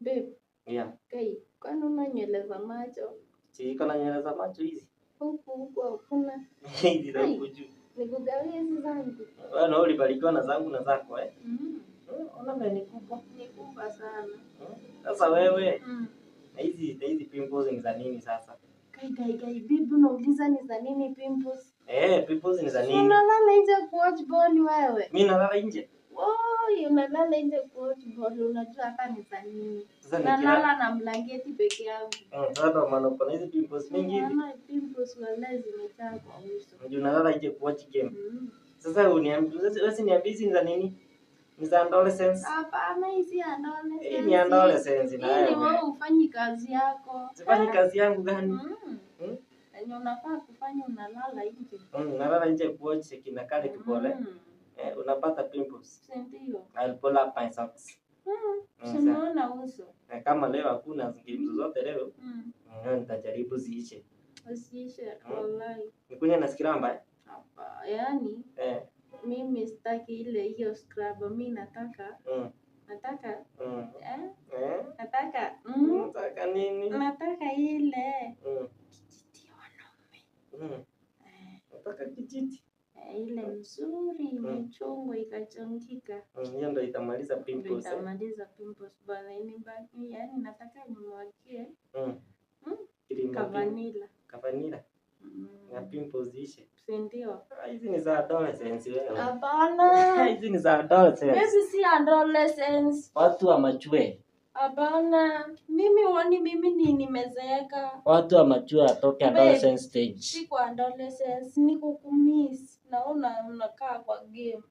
Babe. Yeah. Kai, kwani una nywele za macho? Si iko na nywele za macho hizi. Huku hakuna. Hizi za huku juu. Nikugawie hizi zangu. Wewe na ulibarikiwa na zangu na zako Ona ni kubwa. Ni kubwa sana. Sasa wewe hizi pimples ni za nini sasa? Kai, bibi unauliza ni za nini pimples? Pimples ni za nini? Unalala nje kuwatch ball wewe. Mimi nalala nje. Unalala nje kuwatch ball, unajua hata ni za nini? Nalala na blanketi peke yangu. Sasa maana kuna hizi pimples mingi hivi. Mama, pimples wala zimejaa kwa uso. Unajua nalala nje kuwatch game. Sasa uniambie hizi ni za nini? Ni za adolescence? Hapana, hizi adolescence. Hii ni adolescence na wewe. Wewe ufanyi kazi yako. Sifanyi kazi yangu gani? Enye unafaa kufanya unalala nje. Nalala nje kuwatch kina kale kipole. Unapata pimples. Ndio. I'll pull up my socks. Unaona uso. Kama leo hakuna game zote leo. Nitajaribu ziishe. Usiishe wallahi. Nikunya na skiramba Hapa, yani mimi sitaki hiyo scrub, mimi nataka nataka nini? Nataka ile kijiti wanaume. Nataka kijiti ile nzuri imechongwa ikachangika. Hiyo ndio itamaliza pimples. Itamaliza pimples bana, yani nataka nimwagie Kavanila. Na pimples ishe. Ndio. Hizi ni za adolescence wewe. Hapana. Hizi ni za adolescence. Hizi si adolescence. Watu wa machue. Hapana. Mimi nimezeeka. Watu wa machue atoke adolescence stage. Si kwa adolescence, ni kukumiss. Naona unakaa kwa game.